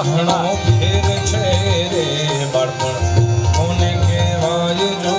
ઘણો ફેર છે રે બાળપણ કોને કહેવાય જો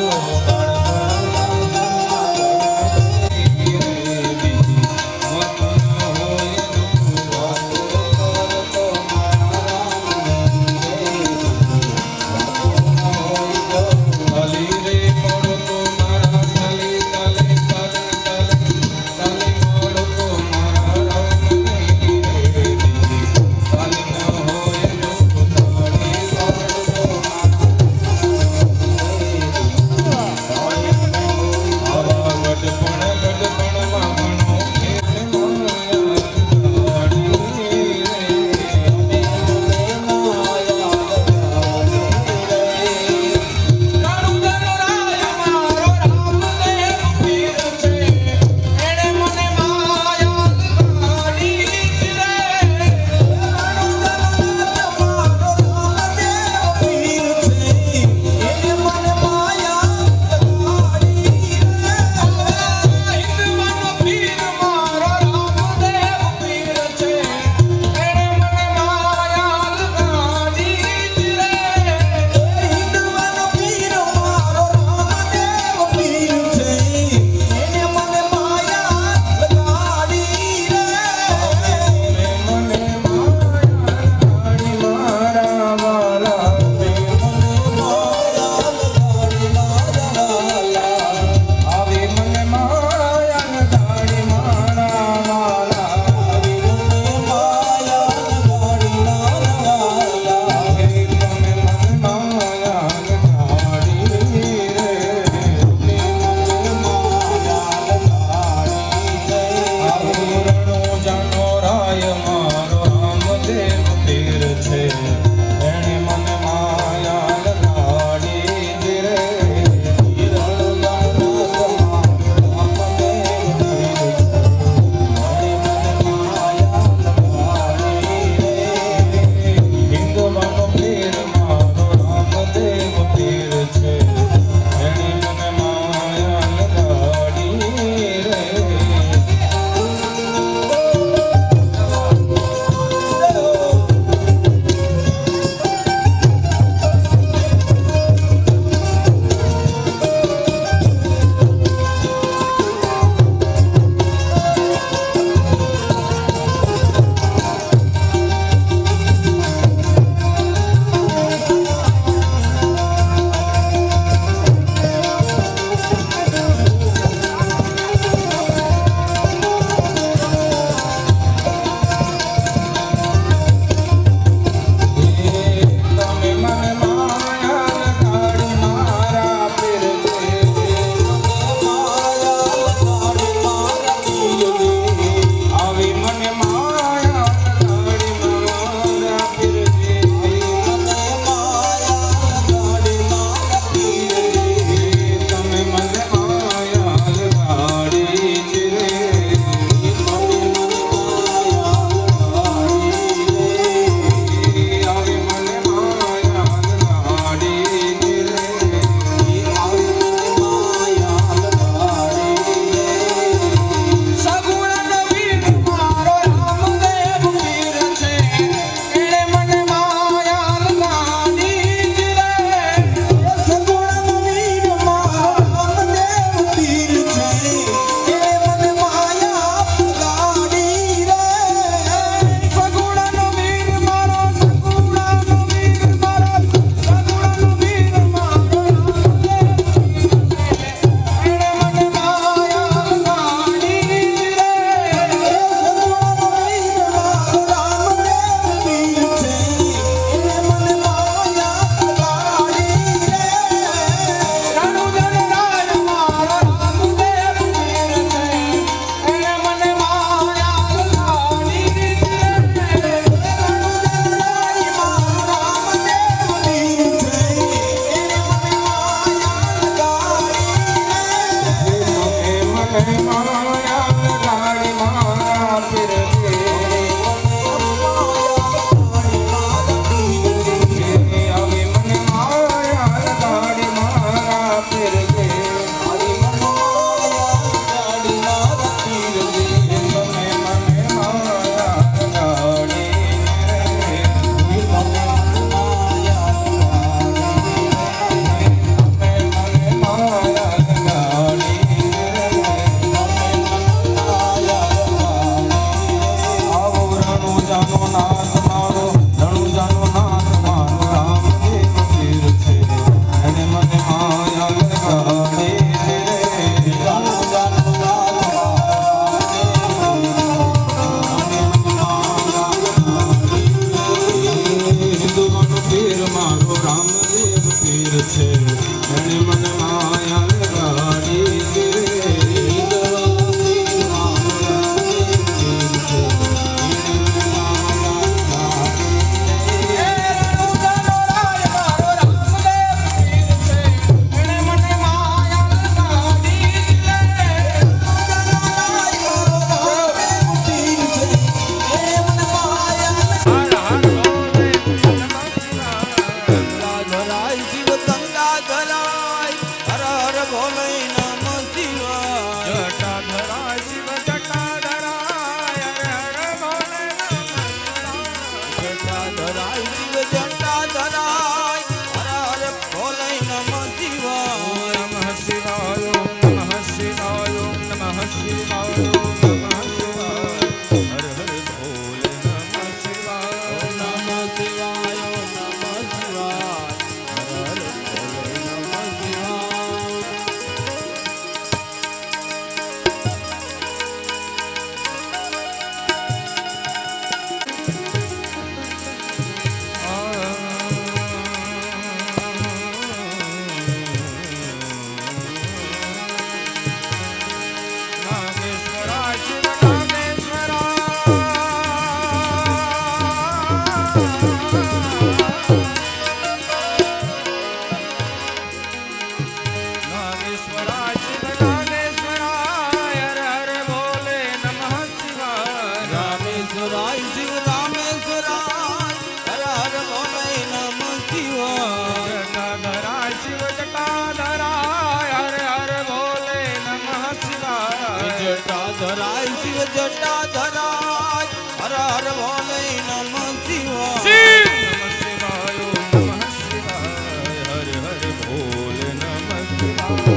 ધરાય શિવ જટા ધરાય હર હર બોલે નમ શિવાય શિવ નમ શિવાય નમ શિવાય હર હર બોલે નમ શિવાય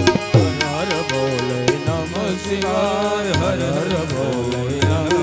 હર હર બોલે નમ શિવાય હર હર બોલે નમ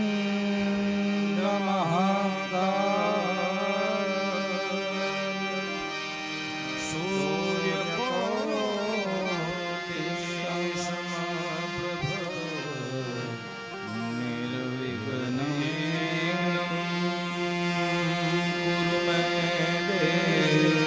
વક્રતુંડ મહાકાય સૂર્યકોટિ સમપ્રભ નિર્વિઘ્નેન કુરુ મે દેવ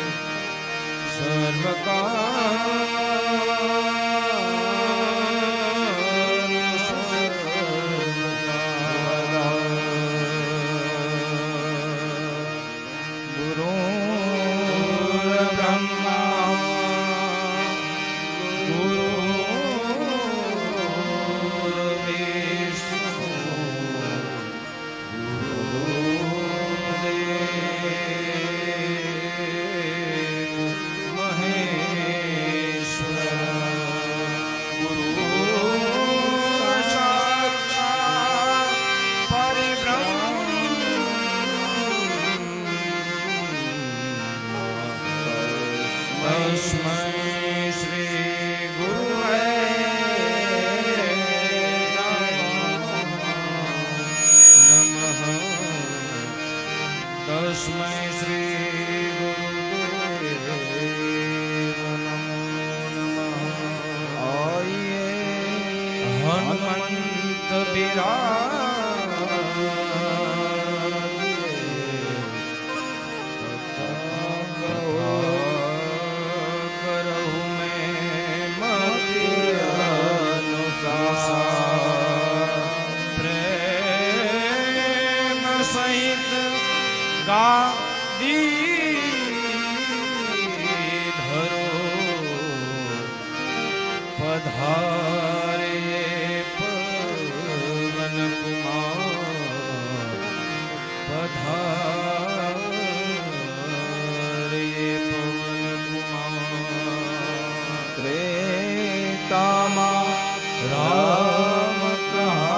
તસ્મૈ શ્રી ગુરુવે નમઃ તસ્મૈ શ્રી ગુરુદેવ નમો નમઃ આયે હનુમંત ગાદી ધરો પધારે પવન કુમાર પધારે પવન કુમાર ત્રેતામાં રામ કહા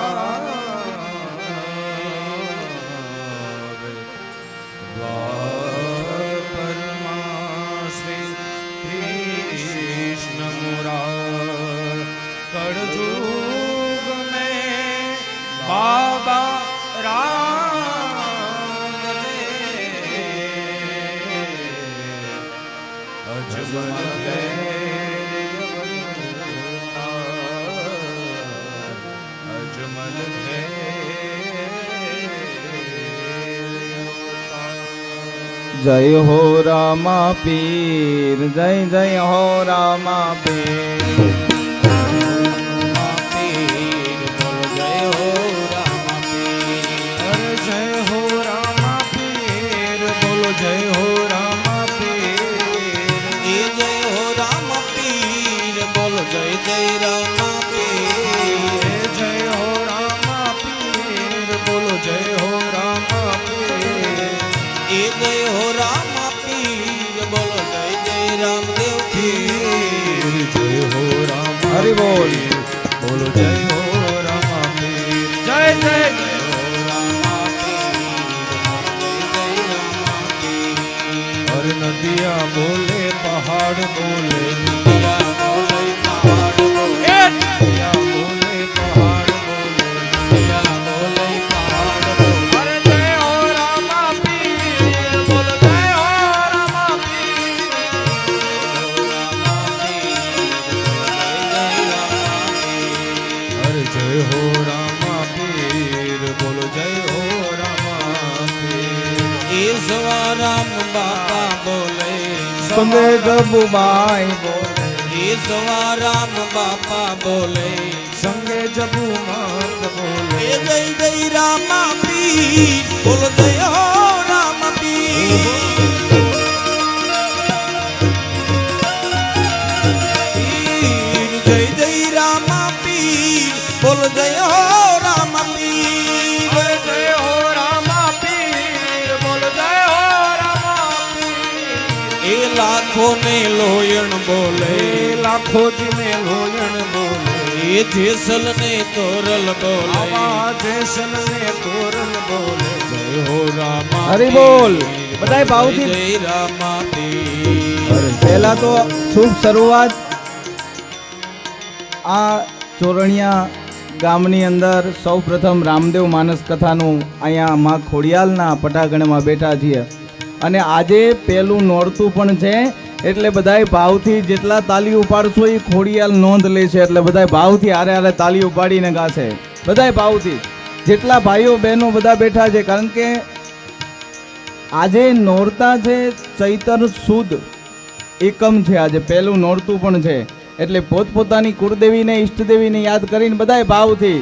कड़जुग में बाबा राम ने अजमल अजमल जय हो रामा पीर जय जय हो रामा पीर हरि बोल बोलो जय हो रामा पीर जय जय हो रामा पीर हर नदिया बोले पहाड़ बोले नदिया बोले पहाड़ बोले नदिया बोले पहाड़ बोले नदिया बोले पहाड़ बोले हर जय हो रामा पीर बोलो जय हो रामा पीर जय हो रामा पीर बोलो जय हो रामा पीर ईश्वराम बाबा बोले संगे जबुबाई बोले ईश्वराम बाबा बोले संगे जबू मात बोले જય જય રામા પીર બોલો જય હો રામા પીર જય જય રામા પીર બોલો જય હો રામા પીર જય હો રામા પીર બોલ જય હો રામા પીર એ લાખો ને લોયણ બોલે લાખો જીને લોયણ બોલે એ જેસલ ને તોરલ બોલે આવા જેસલ ને તોરલ બોલે જય હો રામા હરિ બોલ બધાય જય ભાવથી જય રામા પીર પહેલા તો શુભ શરૂઆત આ ચોરણિયા ગામની અંદર સૌ પ્રથમ રામદેવ માનસ કથાનું અહીંયા માં ખોડિયાલના પટાગણમાં બેઠા છીએ અને આજે પહેલું નોરતું પણ છે એટલે બધાય ભાવથી જેટલા તાલી ઉપાડશો એ ખોડિયાલ નોંધ લેશે એટલે બધાય ભાવથી હારે હારે તાલી ઉપાડીને ગાશે બધાય ભાવથી જેટલા ભાઈઓ બહેનો બધા બેઠા છે કારણ કે આજે નોરતા છે ચૈતર સુદ એકમ છે આજે પહેલું નોરતું પણ છે એટલે પોતપોતાની કુળદેવીને ઈષ્ટદેવીને યાદ કરીને બધાય ભાવથી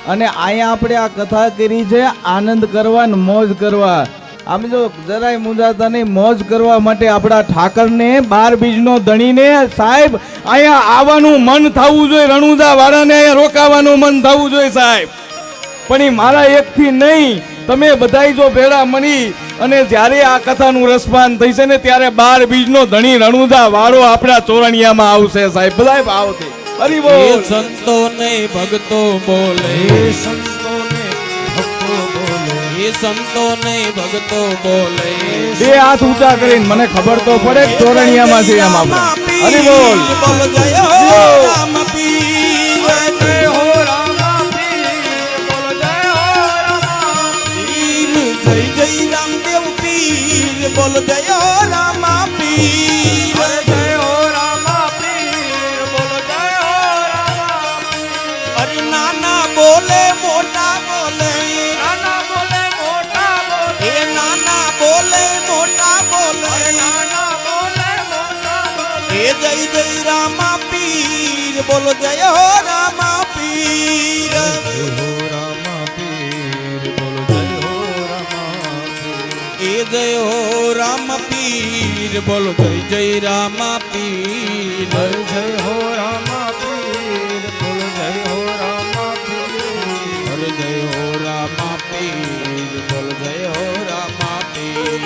અને અહીંયા આપણે આ કથા કરી છે આનંદ કરવા ને મોજ કરવા આમ જો જરાય મુંજાતા નહીં મોજ કરવા માટે આપણા ઠાકરને 12 બીજનો ધણીને સાહેબ અહીંયા આવવાનું મન થવું જોઈએ રણુજા વાળાને અહીંયા રોકાવાનું મન થવું જોઈએ સાહેબ પણ એ મારા એકથી નહીં તમે બધાય જો ભેળા મળી અને જ્યારે આ કથાનું રસપાન થશે ને ત્યારે 12 બીજનો ધણી રણુજા વાળો આપણા ચોરણિયામાં આવશે સાહેબ બધાય ભાવથી હરિ એ બોલ સંતો ને ભક્તો બોલે એ સંતો ને ભક્તો બોલે એ સંતો ને ભક્તો બોલે બે હાથ ઊંચા કરીને મને ખબર તો પડે કે ચોરણિયામાં છે એમ આપણે હરિ બોલ બોલો જય હો રામા પીર જય હો રામા પીર બોલ જય હો રામા પીર જય જય રામદેવ પીર બોલો જય હો રામા પીર જય હો રામા પીર બોલ જય હો રામા અરે નાના બોલે મોટા બોલે નાના બોલે મોટા બોલે એ નાના બોલે મોટા બોલે નાના બોલે મોટા બોલે એ જય જય રામા પીર બોલો જય હો રામા પીર જય હો રામા પીર બોલ જય હો રામા પીર એ જય હો રામા પીર બોલો જય જય રામા પીર જય હો રામા પીર બોલ જય હો રામા પીર અરે જય હો રામા પીર બોલો જય હો રામા પીર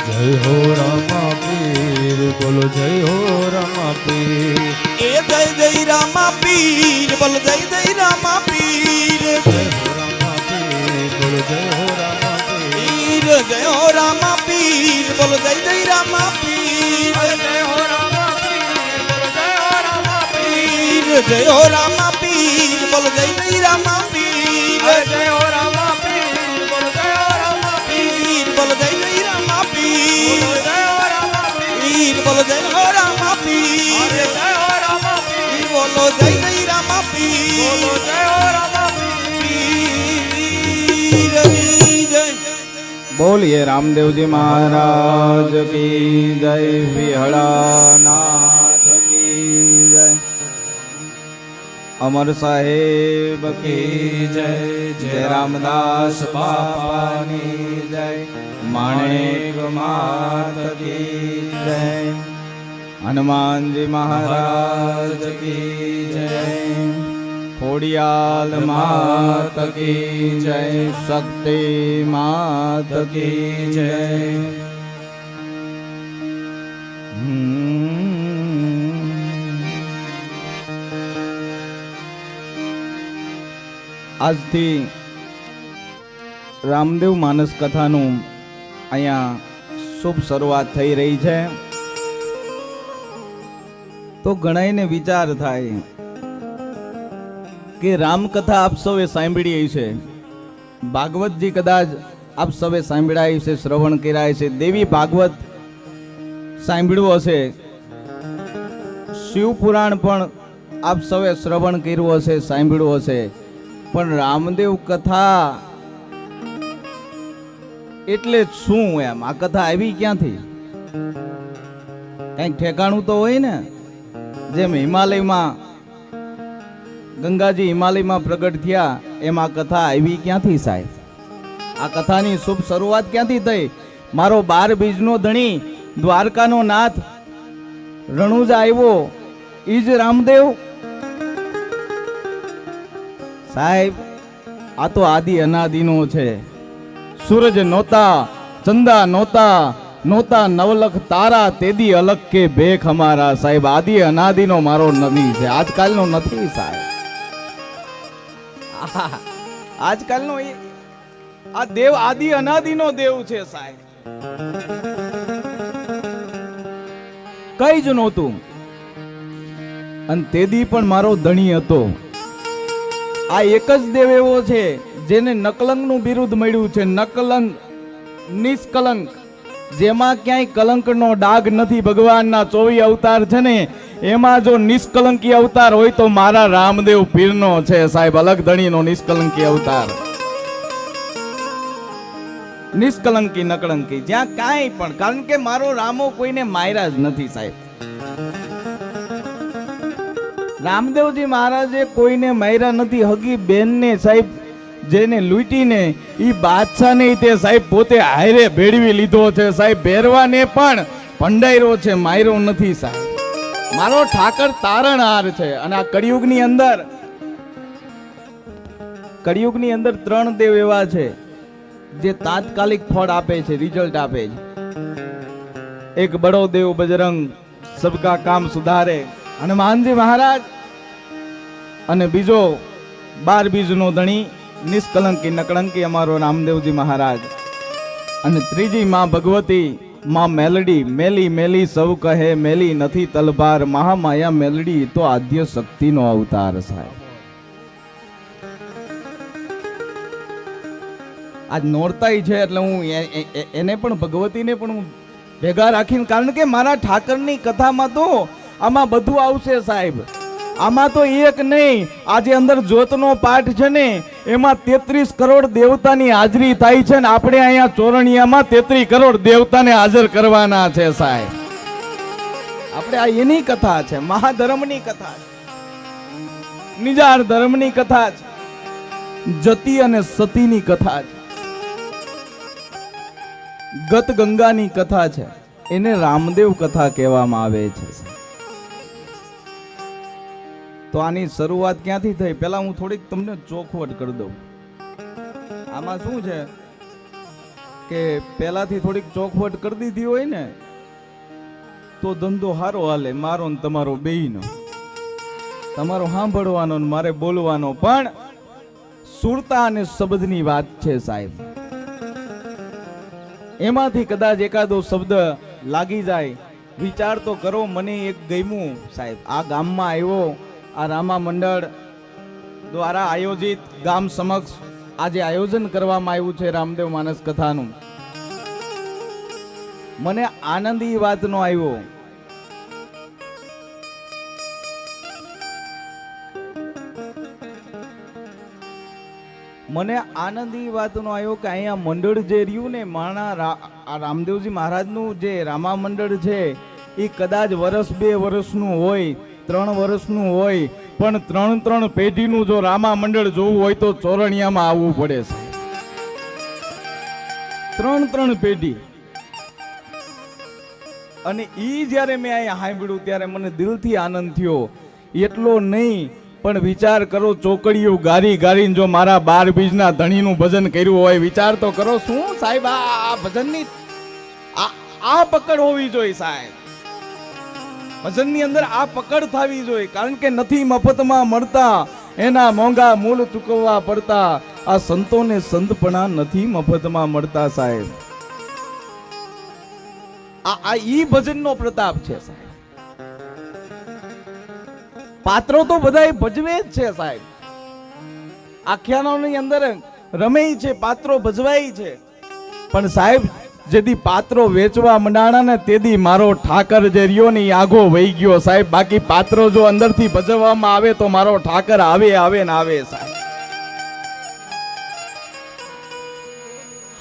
જય હો રામા પીર બોલો જય હો રામા પીર એ જય જય રામા પીર બોલો જય જય રામા પીર જય હો રામા પીર બોલો જય હો રામા પીર પીર જય હો રામા પીર બોલો જય જય રામા પીર જય હો રામા પીર બોલો જય હો રામા પીર જય હો રામા પીર બોલો જય જય રામા પીર જય હો રામા પીર બોલો જય હો રામા પીર બોલો જય જય રામા પીર જય હો રામા પીર બોલો જય હો રામા પીર જય હો રામા પીર બોલો જય જય રામા પીર બોલો જય હો રામા પીર જય બોલીએ રામદેવજી મહારાજ કી જય વિહળાનાથ કી જય અમર સાહેબ કી જય જય રામદાસ બાપાની જય માણેક માત કી જય હનુમાનજી મહારાજ કી જય ખોડિયાલ માત કી જય શક્તિ માત કી જય આજથી રામદેવ માનસ કથાનું અહીંયા શુભ શરૂઆત થઈ રહી છે તો ઘણાઈને વિચાર થાય કે રામકથા આપ સૌએ સાંભળી છે ભાગવતજી કદાચ આપ સૌએ સાંભળાય છે શ્રવણ કર્યા છે દેવી ભાગવત સાંભળ્યું હશે શિવ પુરાણ પણ આપ સૌએ શ્રવણ કર્યું હશે સાંભળ્યું હશે પણ રામદેવ કથા એટલે શું એમ આ કથા આવી ક્યાંથી કંઈક ઠેકાણું તો હોય ને જેમ હિમાલયમાં ગંગાજી હિમાલયમાં પ્રગટ થયા એમ આ કથા આવી ક્યાંથી સાહેબ? આ કથાની શુભ શરૂઆત ક્યાંથી થઈ? મારો 12 બીજનો ધણી દ્વારકાનો નાથ રણુજા આવ્યો, ઈ જ રામદેવ સાહેબ. આ તો આદિ અનાદિનો છે. સૂરજ નોતા, ચંદા નોતા, નોતા નવલખ તારા, તેદી અલગ કે ભેખ અમારા સાહેબ. આદિ અનાદિનો મારો નદી છે, આજકાલનો નથી સાહેબ. આજકાલનો આ દેવ આદિ અનાદિનો દેવ છે સાહેબ. કઈ જ નહોતું અને તેદી પણ મારો ધણી હતો. આ એક જ દેવ એવો છે જેને નકલંકનું બિરુદ મળ્યું છે. નકલંક, નિષ્કલંક, જેમાં ક્યાંય કલંકનો ડાઘ નથી. ભગવાનના 24 અવતાર છે ને, એમાં જો નિષ્કલંકી અવતાર હોય તો મારા રામદેવ પીરનો છે સાહેબ. અલગ ધણીનો નિષ્કલંકી અવતાર. નિષ્કલંકી નકલંકી જ્યાં કાંઈ પણ, કારણ કે મારો રામો કોઈને માર્યા જ નથી સાહેબ. રામદેવજી મહારાજે કોઈને માર્યા નથી. હગી બેનને સાહેબ જેને લૂંટીને ઈ બાદશાહને તે સાહેબ પોતે હારે ભેળવી લીધો છે સાહેબ. ભેરવાને પણ ભંડાયરો છે, માર્યો નથી સાહેબ. મારો ઠાકર તારણહાર છે. અને આ કળિયુગની અંદર 3 દેવ એવા છે જે તાત્કાલિક ફળ આપે છે, રિઝલ્ટ આપે છે. એક બડો દેવ બજરંગ, સબકા કામ સુધારે હનુમાનજી મહારાજ, અને બીજો 12 બીજનો ધણી નિષ્કલંકી નકળંકી અમારો રામદેવજી મહારાજ, અને ત્રીજી માં ભગવતી, માં મેલડી. મેલી મેલી સૌ કહે, મેલી નથી તલવાર, મહામાયા મેલડી તો આદ્ય શક્તિનો અવતાર સાહેબ. આજ નોરતાઈ છે એટલે હું એને પણ, ભગવતીને પણ હું ભેગા રાખીને, કારણ કે મારા ઠાકરની કથામાં તો આમાં બધું આવશે સાહેબ. આમાં તો એક નહીં, આજે અંદર જ્યોતનો પાઠ છે ને એમાં 33 કરોડ દેવતાની હાજરી થાય છે ને આપણે અહીંયા ચોરણિયામાં 33 કરોડ દેવતાને હાજર કરવાના છે સાહેબ. આપણે આ એની કથા છે, મહાધર્મની કથા છે, નિજાર ધર્મની કથા છે, જતી અને સતીની કથા છે, ગત ગંગાની કથા છે. એને રામદેવ કથા કહેવામાં આવે છે. તો આની શરૂઆત ક્યાંથી થઈ? પહેલા હું થોડીક તમને ચોખવટ કરી દઉં. આમાં શું છે કે પહેલાથી થોડીક ચોખવટ કરી દીધી હોય ને તો ધંધો સારો હાલે, મારો ને તમારો બેયનો. તમારો સાંભળવાનો ને મારે બોલવાનો. પણ સુરતા અને શબ્દની વાત છે સાહેબ. એમાંથી કદાચ એકાદો શબ્દ લાગી જાય. વિચાર તો કરો. મને એક ગમ્યું સાહેબ. આ ગામમાં આવ્યો, આ રામા મંડળ દ્વારા આયોજિત ગામ સમક્ષ આજે આયોજન કરવામાં આવ્યું છે રામદેવ માનસ કથાનું. મને આનંદ એ વાતનો આવ્યો. મને આનંદ એ વાતનો આવ્યો કે અહીંયા મંડળ જે રહ્યું ને માણા રામદેવજી મહારાજનું જે રામા મંડળ છે એ કદાચ વર્ષ 2 વર્ષનું હોય, 3 વર્ષનું હોય, પણ 3 પેઢીનું જો રામા મંડળ જોવું હોય તો ચોરણિયામાં આવવું પડે છે. 3 પેઢી. અને ઈ જ્યારે મેં અહીંયા સાંભળ્યું ત્યારે મને દિલથી આનંદ થયો. એટલો નહીં પણ વિચાર કરો, ચોકડીઓ ગારી ગારીને જો મારા 12 બીજના ધણીનું ભજન કર્યું હોય, વિચાર તો કરો. શું સાહેબ આ ભજનની આ પકડ હોવી જોઈએ સાહેબ. ભજનની અંદર આ પકડ થવી જોઈએ. કારણ કે નથી મફતમાં મળતા, એના મોંઘા મૂળ ચૂકવવા પડતા. આ સંતોને સંતપણા નથી મફતમાં મળતા સાહેબ. આ ઈ ભજનનો પ્રતાપ છે સાહેબ. પાત્રો તો બધાય ભજવે જ છે સાહેબ. આખ્યાનોની અંદર રમે છે, પાત્રો ભજવાય છે. પણ સાહેબ જેથી પાત્રો વેચવા મંડાણા ને તેદી મારો ઠાકર જે રહ્યો ને એ આગો વહી ગયો સાહેબ. બાકી પાત્રો જો અંદરથી ભજવવામાં આવે તો મારો ઠાકર આવે ને આવે સાહેબ.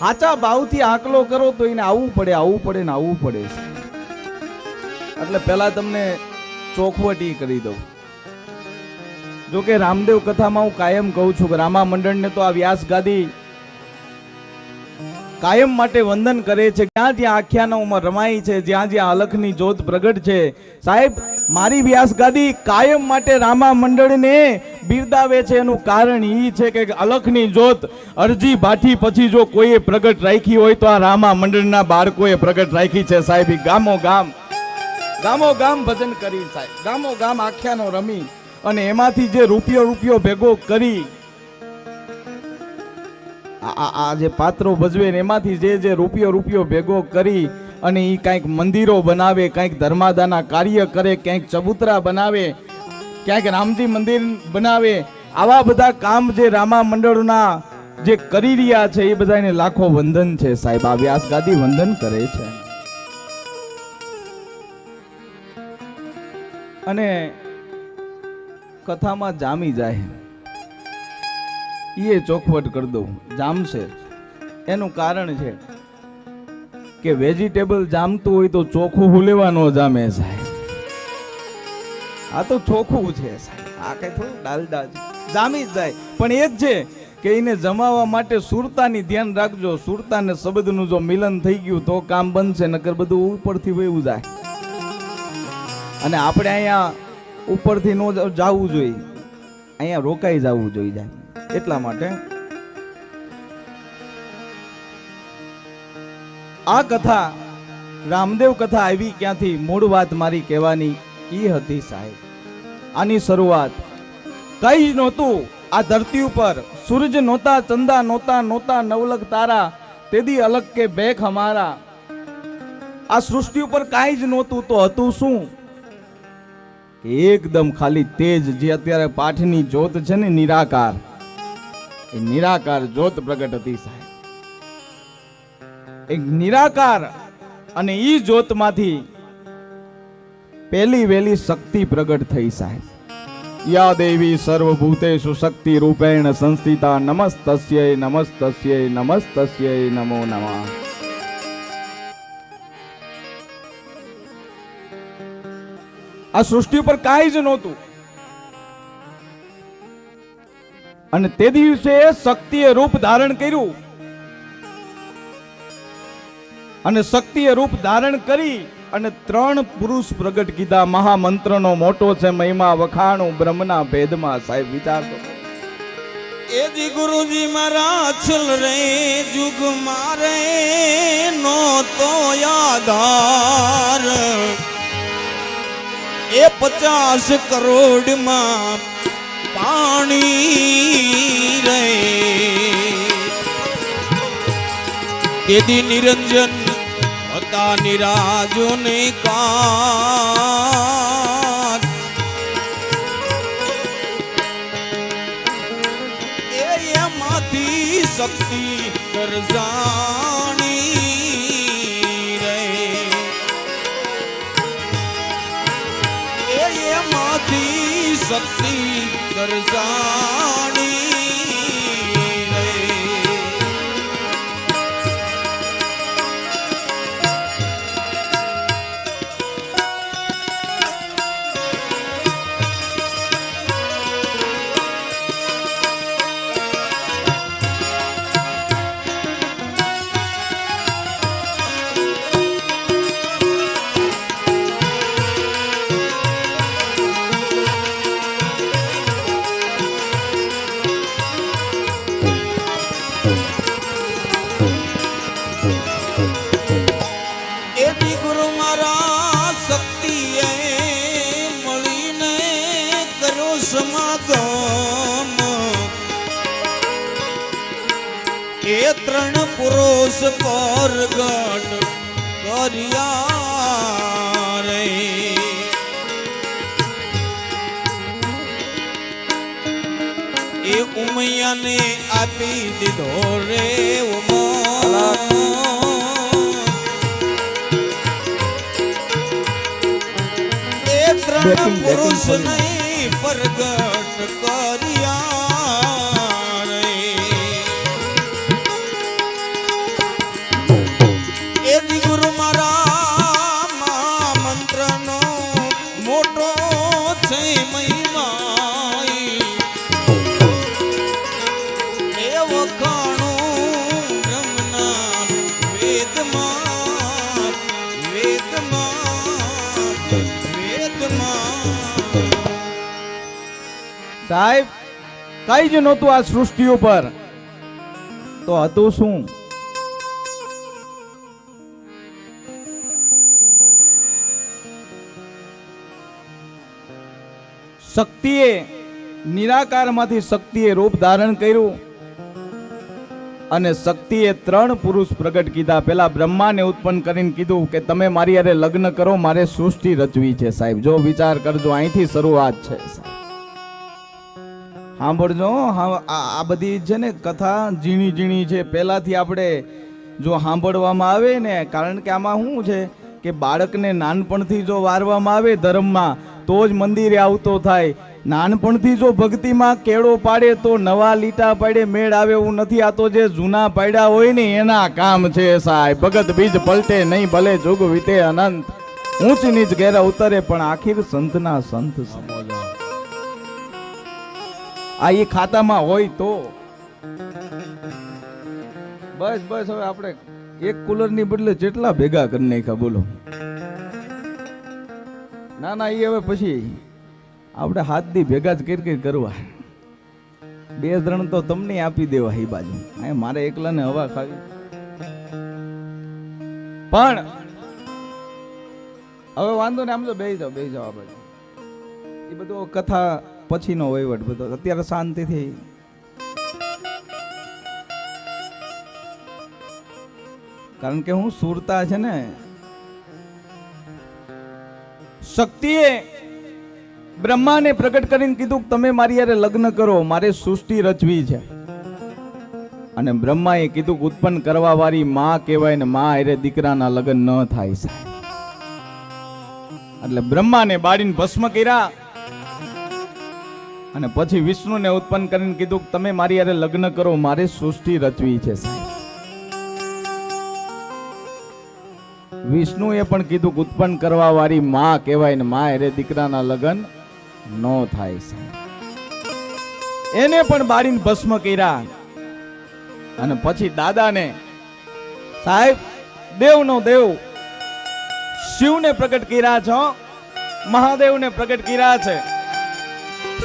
સાચા ભાવથી આંકલો કરો તો એને આવવું પડે ને આવવું પડે. એટલે પહેલા તમને ચોખવટ કરી દઉં. જો કે રામદેવ કથામાં હું કાયમ કહું છું કે રામા મંડળને તો આ વ્યાસ ગાદી કાયમ માટે વંદન કરે છે. જ્યાં જ્યાં આખ્યાનોમાં રમાઈ છે, જ્યાં જ્યાં અલખની જ્યોત પ્રગટ છે, સાહેબ મારી વ્યાસ ગાદી કાયમ માટે રામા મંડળને બિરદાવે છે. એનું કારણ એ છે કે અલખની જ્યોત અરજી ભાઠી પછી જો કોઈએ પ્રગટ રાખી હોય તો આ રામા મંડળના બાળકોએ પ્રગટ રાખી છે. સાહેબ ગામો ગામ ભજન કરી, સાહેબ ગામો ગામ આખ્યાનો રમી અને એમાંથી જે રૂપિયો ભેગો કરી આ જે પાત્રો ભજવે ને એમાંથી જે રૂપિયો ભેગો કરી અને એ કાંઈક મંદિરો બનાવે, કાંઈક ધર્માદાના કાર્ય કરે, ક્યાંક ચબૂતરા બનાવે, ક્યાંક રામજી મંદિર બનાવે. આવા બધા કામ જે રામા મંડળના જે કરી રહ્યા છે એ બધાને લાખો વંદન છે. સાહેબ આ વ્યાસ ગાદી વંદન કરે છે. અને કથામાં જામી જાય એ ચોખવટ કરી દઉં, જામશે. એનું કારણ છે કે વેજીટેબલ જામતું હોય તો ચોખ્ખું હુલેવા ન જામે સાહેબ. આ તો ચોખ્ખું છે સાહેબ, આ કઈ થોડું ડાલડા જામી જ જાય. પણ એ જ છે કે એને જમાવવા માટે સુરતાની ધ્યાન રાખજો. સુરતા ને શબ્દનું જો મિલન થઈ ગયું તો કામ બનશે, નકર બધું ઉપરથી વહેવું જાય. અને આપણે અહીંયા ઉપરથી ન જવું જોઈએ, અહીંયા રોકાઈ જવું જોઈએ જાય. એટલા માટે આ કથા રામદેવ કથા આવી ક્યાંથી, મૂળ વાત મારી કહેવાની ઈ હતી સાહેબ. આની શરૂઆત કઈ જ નહોતું આ ધરતી ઉપર. સૂરજ નહોતા, ચંદા નહોતા, નવલખ તારા, તેદી અલગ કે બેખ હમારા. આ સૃષ્ટિ ઉપર કાંઈ જ નહોતું તો હતું શું? એકદમ ખાલી તેજ, જે અત્યારે પાઠની જ્યોત છે ને નિરાકાર, એ નિરાકાર જ્યોત પ્રગટ હતી સાહેબ. એક નિરાકાર, અને ઈ જ્યોતમાંથી પહેલી વહેલી શક્તિ પ્રગટ થઈ સાહેબ. યા દેવી સર્વભૂતેષુ શક્તિ રૂપેણ સંસ્થિતા નમસ્તસ્યૈ નમસ્તસ્યૈ નમસ્તસ્યૈ નમો નમઃ. આ સૃષ્ટિ ઉપર કાંઈ જ નહોતું અને તે દિવસે શક્તિએ રૂપ ધારણ કર્યું અને શક્તિએ રૂપ ધારણ કરી અને 3 પુરુષ પ્રગટ કીધા. મહામંત્રનો મોટો છે મહિમા, વખાણું બ્રહ્મના ભેદમાં. સાહેબ વિચાર તો એ જી ગુરુજી મારા છલ રે જુગ મારે નો તો યાદાર એ 50 કરોડમાં પાણી રે કેદી નિરંજન હતા નિરાજો ને કાન એમાંથી શક્તિ દર્શાણી રે એમાંથી શક્તિ દર્શાણી એ 3 પુરુષ પ્રગટ કર્યા રે એ ઉમૈયાને આપી દીધો રે એ 3 પુરુષને પ્રગટ કર્યા મંત્રનો મોટો છે મહિમા સાહેબ કઈ જ નહોતું આ સૃષ્ટિ ઉપર, તો હતું શું? શક્તિએ નિરાકારમાંથી શક્તિએ રૂપ ધારણ કર્યું અને શક્તિએ 3 પુરુષ પ્રગટ કીધા. પેલા બ્રહ્માને ઉત્પન્ન કરીને કીધું કે તમે મારી હારે લગ્ન કરો, મારે સૃષ્ટિ રચવી છે. સાહેબ જો વિચાર કરજો, અહીંથી શરૂઆત છે. સાંભળજો, આ બધી છે ને કથા ઝીણી ઝીણી છે. પહેલાથી આપણે જો સાંભળવામાં આવે ને, કારણ કે આમાં શું છે કે બાળકને નાનપણથી જો વારવામાં આવે ધર્મમાં તો જ મંદિરે આવતો થાય. નાનપણથી જો ભક્તિમાં કેળો પાડે તો નવા લીટા પાડે મેળ આવે એવું નથી. આ તો જે જૂના પાડ્યા હોય ને એના કામ છે સાહેબ. ભગત બીજ પલટે નહીં ભલે જોગ વીતે અનંત, ઊંચ નીચ ઘેરા ઉતરે પણ આખિર સંતના સંત છે. આ એ ખાતામાં હોય તો બસ બસ. હવે આપણે એક કુલર ની બદલે જેટલા ભેગા કરી નાખ્યા બોલો. ના ના, એ હવે પછી આપણે હાથથી ભેગા જ કરી કરવા. 2-3 તો તમને આપી દેવા એ બાજુ. મારે એકલાને હવા ખાવી. પણ હવે વાંધો ને, આમ તો બેસી જાઓ આ બાજુ. એ બધું કથા પછીનો વહીવટ બધો. અત્યારે શાંતિથી કારણ કે હું સુરતા છે ને. શક્તિએ બ્રહ્માને પ્રગટ કરીને કીધું તમે મારી હારે લગ્ન કરો, મારે સૃષ્ટિ રચવી છે. અને બ્રહ્માએ કીધું ઉત્પન્ન કરવા વાળી માં કહેવાય ને, માં હારે દીકરાના લગ્ન ન થાય સાહેબ. એટલે બ્રહ્માને બાળીને ભસ્મ કર્યા અને પછી વિષ્ણુને ઉત્પન્ન કરીને કીધું તમે મારી હારે લગ્ન કરો, મારે સૃષ્ટિ રચવી છે સાહેબ. વિષ્ણુએ પણ કીધું ઉત્પન્ન કરવા વાળી માં કહેવાય ને, માં હારે દીકરાના લગ્ન ન થાય સાહેબ. એને પણ બાળીને ભસ્મ કર્યા અને પછી દાદાને સાહેબ દેવનો દેવ શિવને પ્રગટ કર્યા છો, મહાદેવને પ્રગટ કર્યા છે.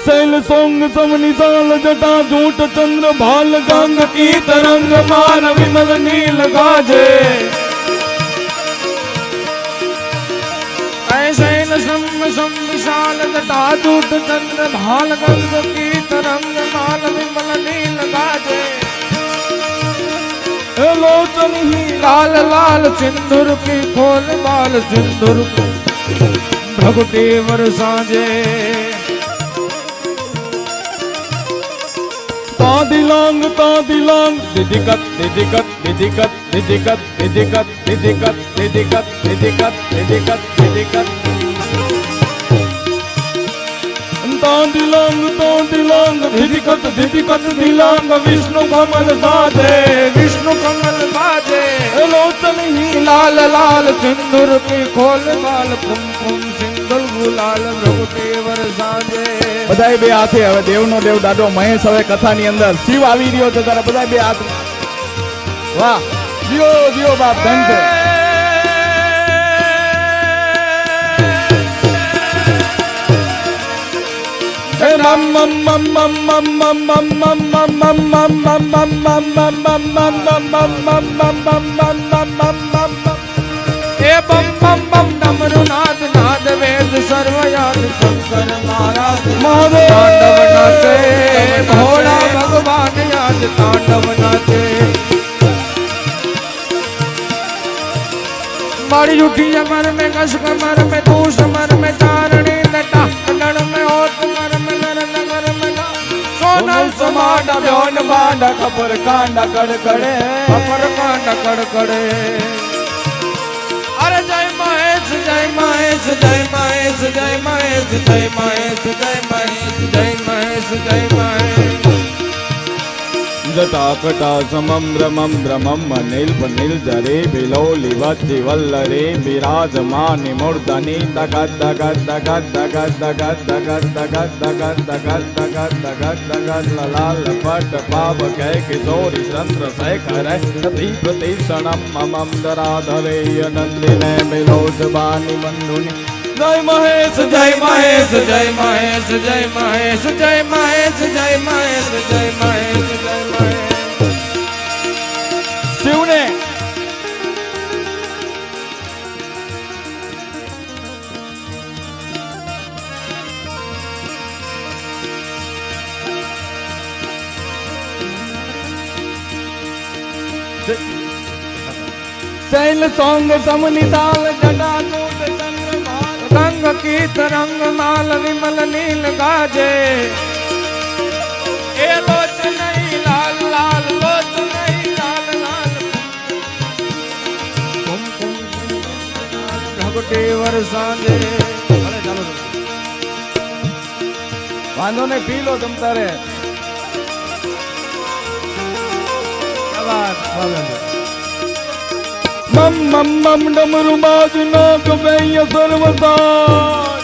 શૈલ સોંગ સમની સાલ જટા ઝૂંટ ચંદ્ર ભાલ ગંગ કી તરંગ માન વિમલ નીલ ગાજે. शैल सम विशाल जटा दूत चंद्र भाल गंग की तरंग माल विमल नील गाजे. लोचन ही लाल लाल सिंदूर की खोल बाल सिंदूर भगुटे वरसाजे. तादिलांग दिदिकत दिदिकत दिदिकत दिदिकत दिदिकत दिदिकत दिदिकत दिदिकत दिदिकत दिदिकत तादिलांग दिदिकत दिदिकत दिलांग विष्णु कमल साजे. विष्णु कमल बाजे. लोचन ही लाल लाल सिंदूर की खोल बाल कुमकुम सिंदूर गुलाल भगुटे वरसाजे. બધાય બે હાથે. હવે દેવનો દેવ દાદો મહેશ હવે કથાની અંદર શિવ આવી રહ્યો છે ત્યારે બધાય બે હાથ. વાહ, જીઓ જીઓ બાપ ધન છે. મમ મમ મમ મમ મમ મમ મમ મમ મમ ए बम बम बम डमरू नाद नाद वेद सर्वयाद शंकर महाराज महादेव तांडव नाचे. भोला भगवान याद तांडव नाचे. मारी उठी अमर में कश कमर में तू समर में चारणी नटा कन्नड़ में और कुमार में नर नगर में सोनल समाडा ब्योन बांडा खपर कांडा कड़कड़े खपर कांडा कड़कड़े. अरे जय महेश जय महेश जय महेश जय महेश जय महेश जय महेश जय महेश जय महेश. जटाकटा समम ब्रह्मम ब्रह्मम नील्प नीलजरे बिलोली वज्जि वल्लरे विराजमानि मूर्धनि दगद दगद दगद दगद दगद दगद दगद दगद दगद दगद दगद दगद ललाल पट पाव कै किशोरी चंद्र शेखर सती प्रतीक्षणम ममम दराधरे नंदिने बिलोज बानी बंधुनि જય મહેશ જય મહેશ જય મહેશ જય મહેશ જય મહેશ જય મહેશ જય મહેશ જય મહેશ શિવને શૈલ સોંગ સમની તાલ જટાકૂટ ચંદ્રમાલ રંગ કીત રંગ માલ વિમલ નીલ ગાજે એ લોચનઈ લાલ લાલ લોચનઈ લાલ લાલ કુમકુમ ભગટે વરસાજે ભલે ચાલો વાંધો ને પી લો તમ તારે મમ મમ મમ ડમરુ બાજુ નો ગવૈય સર્વસાર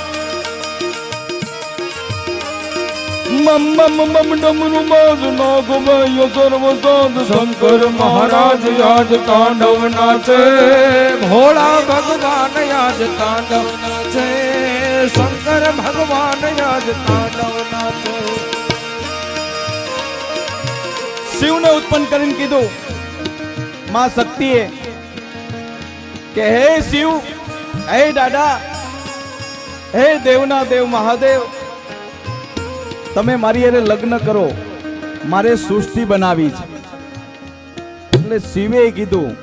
મમ મમ મમ ડમરુ બાજુ નો ગવૈય સર્વસાર શંકર મહારાજ યાજ તાંડવ નાચે ભોળા ભગવાન યાજ તાંડવ નાચે શંકર ભગવાન યાજ તાંડવ નાચે શિવને ઉત્પન્ન કરીને કીધું માં શક્તિએ કે હે શિવ હે દાદા હે દેવના દેવ મહાદેવ તમે મારી હારે લગ્ન કરો મારે સૃષ્ટિ બનાવી છે એટલે શિવે કીધું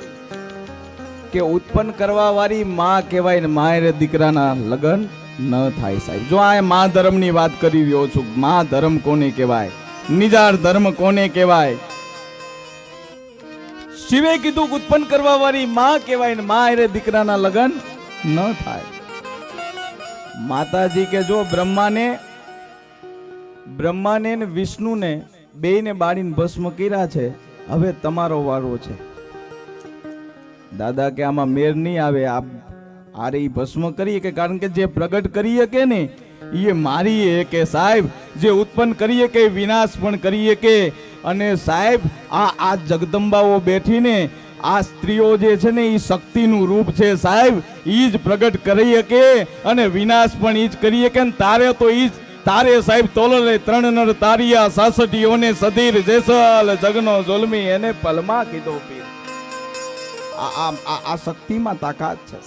કે ઉત્પન્ન કરવા વાળી માં કહેવાય ને મારે દીકરાના લગ્ન ન થાય સાહેબ જો આ મા ધર્મની વાત કરી રહ્યો છું મા ધર્મ કોને કહેવાય નિજાર ધર્મ કોને કહેવાય શિવે કીધું ઉત્પન્ન કરવા વાળી માં કહેવાય ને માં હારે દીકરાના લગ્ન ન થાય માતાજી કે જો બ્રહ્માને ને વિષ્ણુને બેયને બાળીને ભસ્મ કર્યા છે હવે તમારો વારો છે દાદા કે આમાં મેર નહીં આવે આરે ઈ ભસ્મ કરીએ કે કારણ કે જે પ્રગટ કરીએ કે ને એ મારી કે સાહેબ જે ઉત્પન્ન કરીએ કે વિનાશ પણ કરીએ કે અને સાહેબ આ જગદંબાઓ બેઠીને આ સ્ત્રીઓ જે છે ને એ શક્તિનું રૂપ છે સાહેબ ઈ જ પ્રગટ કરીએ કે અને વિનાશ પણ ઈ જ કરીએ કે તારે તો ઈ જ તારે સાહેબ તોલરે ત્રણ નર તારિયા સાસટીઓને સધીર જેસલ જગનો જોલમી એને પલમાં કીધો પીર આ શક્તિમાં તાકાત છે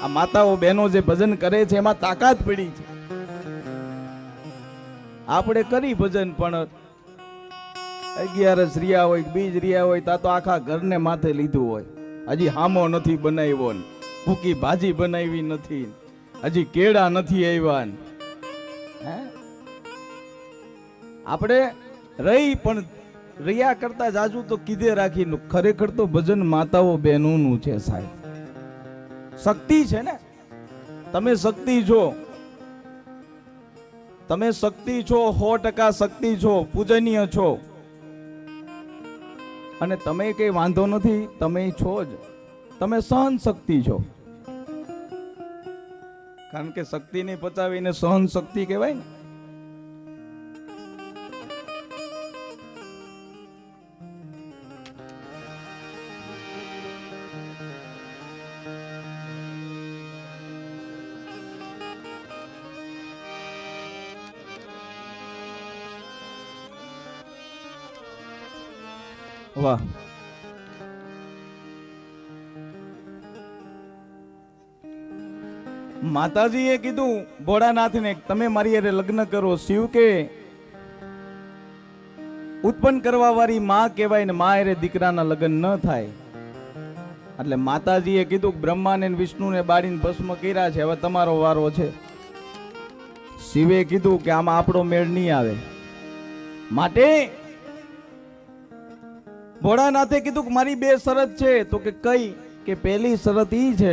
આ માતાઓ બહેનો જે ભજન કરે છે એમાં તાકાત પડી છે આપણે કરી ભજન પણ 11 રિયા હોય બીજ રિયા હોય તા તો આખા ઘરને માથે લીધું હોય હજી હામો નથી બનાવ્યો ને ભૂકી ભાજી બનાવી નથી હજી કેળા નથી આવ્યા હે આપણે રહી પણ રિયા કરતા જાજુ તો કીધે રાખી ખરેખર તો ભજન માતાઓ બહેનોનું છે સાહેબ શક્તિ છે ને તમે શક્તિ છો તમે શક્તિ છો 100% શક્તિ છો પૂજનીય છો અને તમે કઈ વાંધો નથી તમે છો જ તમે સહન શક્તિ છો કારણ કે શક્તિને પચાવીને સહન શક્તિ કહેવાય ને વાહ માતાજીએ કીધું ભોળાનાથને તમે મારી હારે લગ્ન કરો શિવ કે ઉત્પન્ન કરવા વાળી માં કહેવાય ને માં હારે દીકરાના લગ્ન ન થાય એટલે માતાજીએ કીધું બ્રહ્માને વિષ્ણુને બાળીને ભસ્મ કર્યા છે હવે તમારો વારો છે શિવે કીધું કે આમાં આપણો મેળ નહીં આવે માટે ભોળાનાથે કીધું કે મારી 2 શરત છે તો કે કઈ કે પહેલી શરત ઈ છે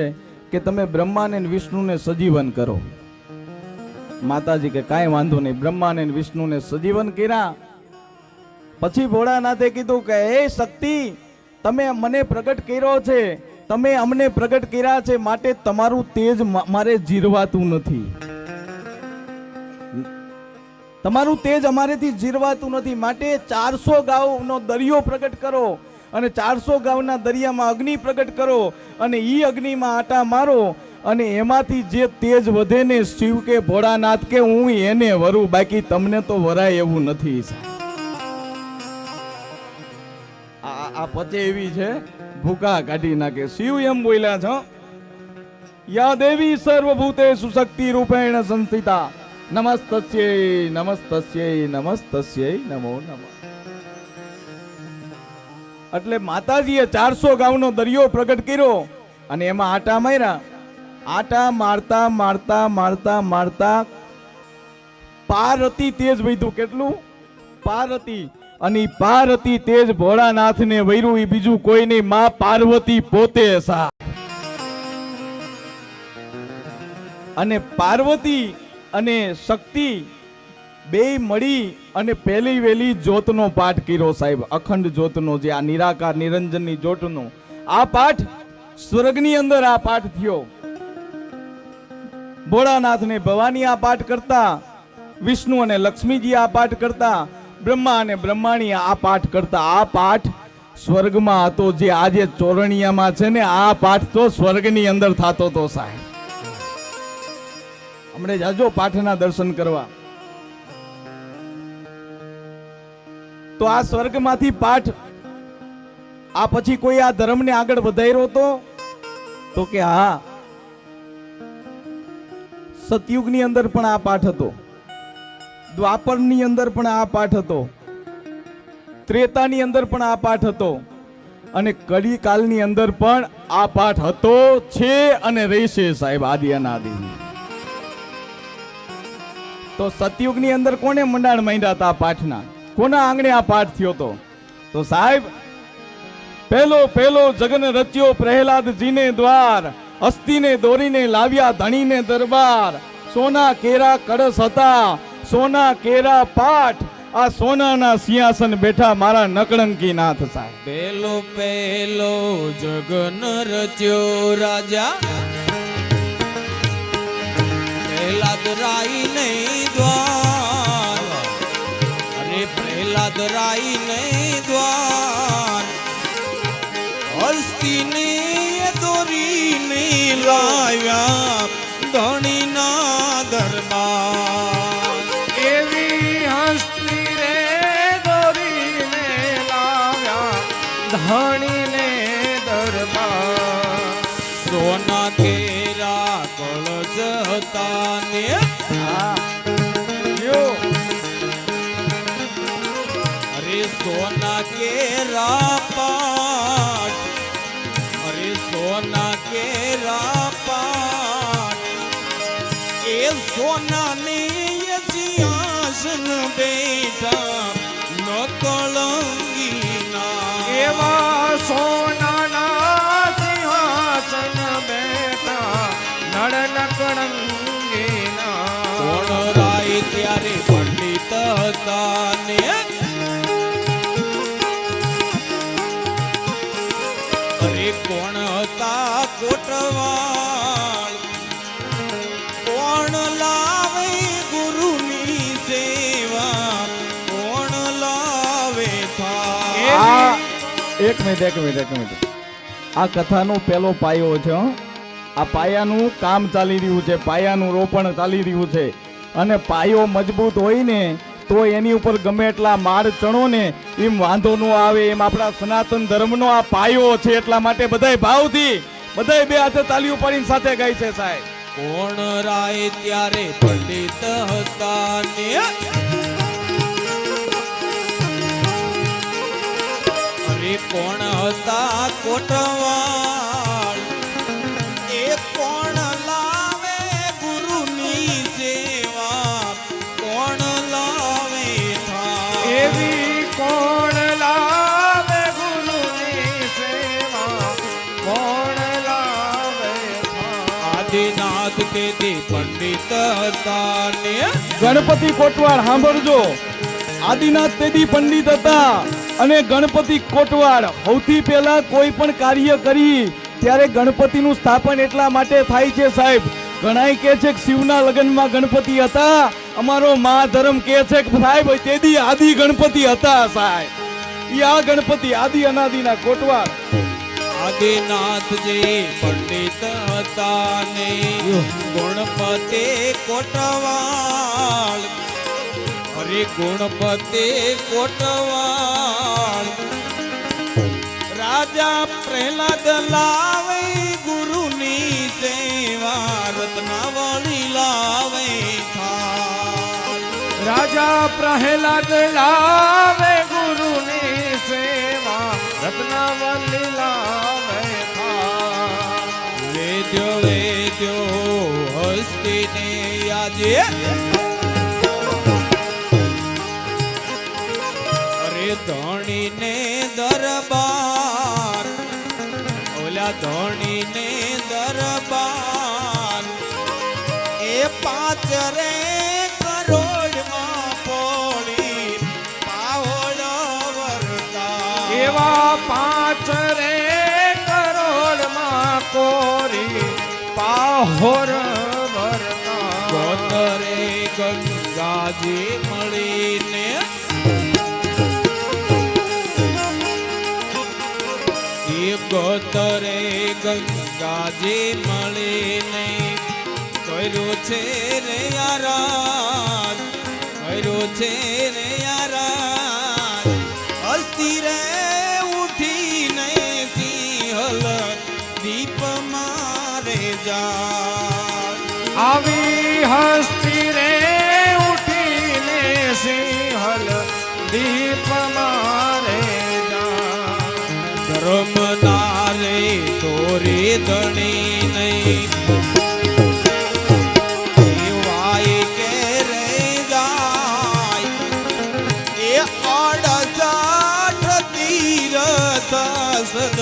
કે તમે બ્રહ્માને વિષ્ણુને સજીવન કરો માતાજી કે કાંઈ વાંધો નહીં બ્રહ્માને વિષ્ણુને સજીવન કર્યા પછી ભોળાનાથે કીધું કે હે શક્તિ તમે મને પ્રગટ કર્યો છે તમે અમને પ્રગટ કર્યા છે માટે તમારું તેજ મારે જીરવાતું નથી તમારું તેજ અમારેથી જીરવાતું નથી માટે 400 ગાઉનો દરિયો પ્રગટ કરો અને 400 ગાઉના દરિયામાં અગ્નિ પ્રગટ કરો અને ઈ અગ્નિમાં આટા મારો અને એમાંથી જે તેજ વધે ને શિવ કે ભોળાનાથ કે હું એને વરું, બાકી તમને તો વરાય એવું નથી સાહેબ. આ પચે એવી છે, ભૂકા કાઢી નાખે. શિવ એમ બોલ્યા છો, યા દેવી સર્વભૂતેષુ શક્તિ રૂપેણ સંસ્થિતા નમસ્તસ્યૈ નમસ્તસ્યૈ નમસ્તસ્યૈ નમો નમઃ. એટલે માતાજીએ 400 ગાઉનો દરિયો પ્રગટ કર્યો અને એમાં આટા માર્યા. આટા મારતા મારતા મારતા મારતા પારતી તેજ વધ્યું. કેટલું? પારતી. અને ઈ પારતી તેજ ભોળાનાથને વૈરું. ઈ બીજું કોઈ નહીં, માં પાર્વતી પોતે સા. અને પાર્વતી અને શક્તિ બેય મળી અને પહેલી વેલી જ્યોતનો પાઠ કર્યો સાહેબ. અખંડ જ્યોતનો, જે આ નિરાકાર નિરંજનની જ્યોતનો આ પાઠ સ્વર્ગની અંદર આ પાઠ થયો. ભોળાનાથ ને ભવાની આ પાઠ કરતા, વિષ્ણુ અને લક્ષ્મીજી આ પાઠ કરતા, બ્રહ્મા અને બ્રહ્માણી આ પાઠ કરતા. આ પાઠ સ્વર્ગમાં હતો. જે આજે ચોરણિયામાં છે ને, આ પાઠ તો સ્વર્ગની અંદર થતો તો સાહેબ. હમણે જાજો પાઠના દર્શન કરવા. તો આ સ્વર્ગમાંથી પાઠ આ પછી કોઈ આ ધર્મને આગળ વધાર્યો તો કે હા, સતયુગની અંદર પણ આ પાઠ હતો, દ્વાપરની અંદર પણ આ પાઠ હતો, ત્રેતાની અંદર પણ આ પાઠ હતો, અને કળી કાલની અંદર પણ આ પાઠ હતો, છે અને રહેશે સાહેબ, આદિ અનાદિ. તો સતયુગની અંદર કોને મંડાણ માંડ્યા હતા આ પાઠના? કોના આંગણે આ પાઠ થયો તો સાહેબ પહેલો જગન રચ્યો પ્રહલાદજીને દ્વાર, અસ્થિને દોરીને લાવ્યા ધણીને દરબાર, સોના કેરા કળશ હતા, સોના કેરા પાઠ, આ સોનાના સિંહાસન બેઠા મારા નકળંકી નાથ સાહેબ. પહેલો જગન રચ્યો રાજા પ્રહલાદ રાઈ નહીં દ્વાર, અરે પ્રહલાદ રાઈ નહીં દ્વાર, હસ્તીને દોરીને લાવ્યા ધણીના દરબાર. એવી હસ્તી રે દોરીને લાવ્યા ધણીને દરબાર. સોના કેરા કળશ હતા ને અરે સોના કેરા પાઠ, અરે સોના કેરા પાઠ, એ સોના ને સિંહાસન બેઠા નકળંગીના. એવા સોનાના સિંહાસન બેઠા નળ નકળંગીના. કોણ રાય ત્યારે પંડિત હતા ને અરે કોણ હતા કોટવાળ, કોણ લાવે ગુરુની સેવા, કોણ લાવે આ એક મિનિટ આ કથાનો પહેલો પાયો છે હો. આ પાયાનું કામ ચાલી રહ્યું છે, પાયાનું રોપણ ચાલી રહ્યું છે. અને પાયો મજબૂત હોય ને તો એની ઉપર ગમે એટલા માળ ચણો ને એમ વાંધો ન આવે. એમ આપણા સનાતન ધર્મનો આ પાયો છે. એટલા માટે બધાય ભાવથી બધાય બે હાથે તાલીઓ પાડીને સાથે ગાય છે સાહેબ. કોણ રાય ત્યારે પંડિત હતા ને અરે કોણ હતા કોટવાળ, એ કોણ લાવે ગુરુની સેવા, કોણ લાવે થાળ. એવી કોણ લાવે ગુરુની સેવા, કોણ લાવે થાળ. આદિનાથ તેથી પંડિત હતા ને ગણપતિ કોટવાળ સાંભળજો. આદિનાથ તેથી પંડિત હતા અને ગણપતિ કોટવાળ સૌથી પહેલા કોઈ પણ કાર્ય કરી ત્યારે ગણપતિનું સ્થાપન એટલા માટે થાય છે સાહેબ. ઘણાય કહે છે કે શિવના લગ્નમાં ગણપતિ હતા, અમારો મા ધર્મ કહે છે કે સાહેબ તેથી આદિ ગણપતિ હતા સાહેબ. ઈ આ ગણપતિ આદિ અનાદિના કોટવાળ. આદિનાથજી પંડિત હતા ને ગુણપતિ કોટવાળ, હરે ગુણપતિ કોટવાળ. રાજા પ્રહલાદ લાવે ગુરુની સેવા, રત્નાવળી લાવે થાળ. રાજા પ્રહલાદ લાવે ગુરુની સેવા, રત્નાવલી લાવે થાળ. વેદ્યો વેદ્યો હસ્તીને આજે, અરે ધણીને દરબાર, ઓલા ધણીને દરબાર. એ પાંચ રે કરોડમાં પોળી પાવળ વરતા. એવા 5 રે કરોડમાં કોરી પાહોર વરતા. ગોતરે ગંગાજી મળીને, એ ગોતરે ગંગાજી મળીને કર્યું છે રે આરાધ, કર્યું છે રે આરાધ. હસ્તી રે ઉઠીને સિંહલ દીપ મારે જા. આવી હસ્તી રે ઉઠીને સિંહલ દીપ મારે જા. ધર્મ નારે તોરે ધણી નહીં, એવાય કે રે જાય. એ 68 તીરથ સદ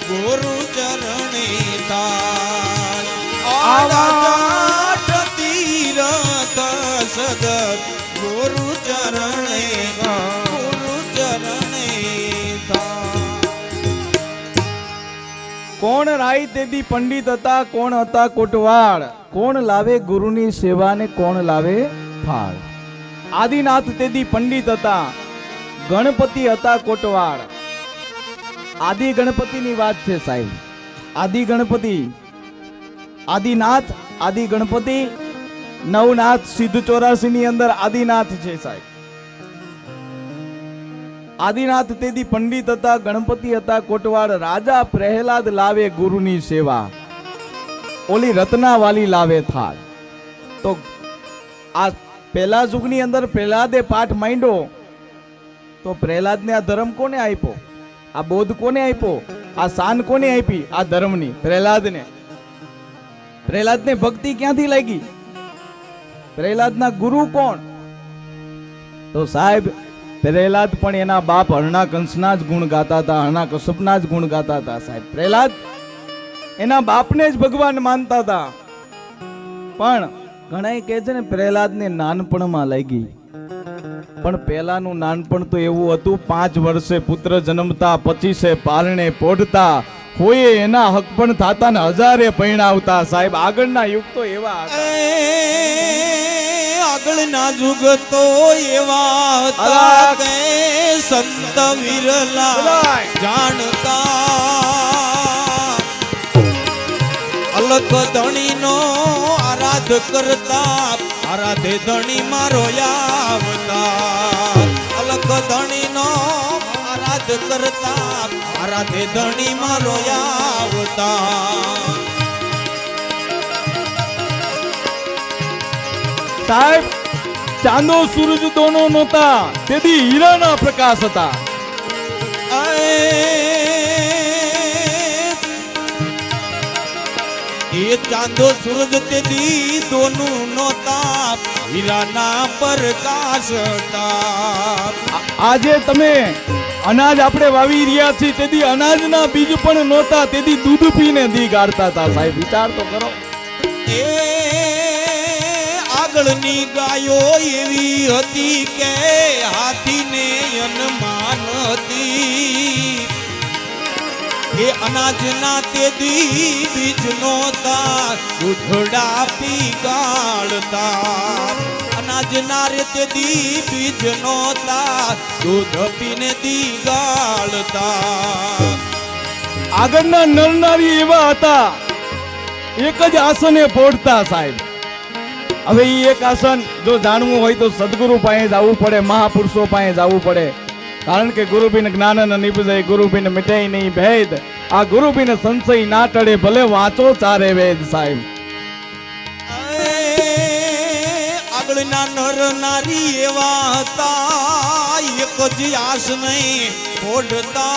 ગુરુ ચરણે થાય. 68 તીરથ સદ ગુરુ ચરણે, ગુરુ ચરણે થાય. કોણ રાય તેદી પંડિત હતા, કોણ હતા કોટવાળ. કોણ લાવે ગુરુની સેવાને, કોણ લાવે ફાળ. આદિનાથ તેદી પંડિત હતા, ગણપતિ હતા કોટવાળ. આદિ ગણપતિની વાત છે સાહેબ. આદિ ગણપતિ, આદિનાથ, આદિ ગણપતિ, નવનાથ સિદ્ધ 84 ની અંદર આદિનાથ છે સાહેબ. આદિનાથ તેદી પંડિત હતા, ગણપતિ હતા કોટવાળ. રાજા પ્રહલાદ લાવે ગુરુની સેવા, ઓલી રત્નાવાલી લાવે થાળ. તો આ પહેલા યુગની અંદર પ્રહલાદે પાઠ માંડ્યો, તો પ્રહલાદને આ ધર્મ કોને આપ્યો, આ બોધ કોને આપ્યો, આ શાન કોને આપી, આ ધર્મની પ્રહલાદને. પ્રહલાદને ભક્તિ ક્યાંથી લાગી, પ્રહલાદના ગુરુ કોણ? તો સાહેબ પ્રહલાદ પણ એના બાપ હરણાકંસના જ ગુણ ગાતા હતા, હરણાકશ્યપના જ ગુણ ગાતા હતા સાહેબ. પ્રહલાદ એના બાપને જ ભગવાન માનતા હતા. પણ ઘણા કહે છે ને પ્રહલાદને નાનપણમાં લાગી, પણ પહેલાનું નાનપણ તો એવું હતું, 5 વર્ષે પુત્ર જન્મતા, 25 પારણે પોઢતા, હોય એના હક પણ થતા ને 1000 પૈણાવતા સાહેબ. આગળના યુગ તો એવા હતા. આગળના યુગ તો એવા હતા કે સંત વિરલા જાણતા. અલખ ધણીનો આરાધ કરતા, આરાધે ધણી મારો આવતા. અલખ ધણીનો આરાધ કરતા, આરાધે ધણી મારો આવતા. સાહેબ ચાંદો સૂરજ દોનો નહોતા, તેથી હીરાના પ્રકાશ હતા. એ ચાંદો સૂરજ તેથી દોનું નહોતા, હીરાના પ્રકાશ હતા. આજે તમે અનાજ આપણે વાવી રહ્યા છીએ, તેથી અનાજના બીજ પણ નહોતા, તેથી દૂધ પીને દી ગાળતા હતા સાહેબ. વિચાર તો કરો. એ આગળની ગાયો એવી હતી કે હાથીને અનમાન હતી. એ અનાજના તેથી બીજ નહોતા, દૂધડા પી ગાળતા. અનાજના રે તેથી બીજ નહોતા, દૂધ પીને દી ગાળતા. આગળના નરનારી એવા હતા, એક જ આસને પોઢતા સાહેબ. હવે એ એક આસન જો જાણવું હોય તો સદગુરુ પાસે જવું પડે, મહાપુરુષો પાસે જવું પડે. કારણ કે ગુરુબિન જ્ઞાન ન નિપજે, ગુરુબિન મિટે નહીં ભેદ. આ ગુરુબિન સંશય ના ટળે, ભલે વાંચો ચારે વેદ સાહેબ. આગળના નર નારી એવા હતા, એક જ આસને પોઢતા.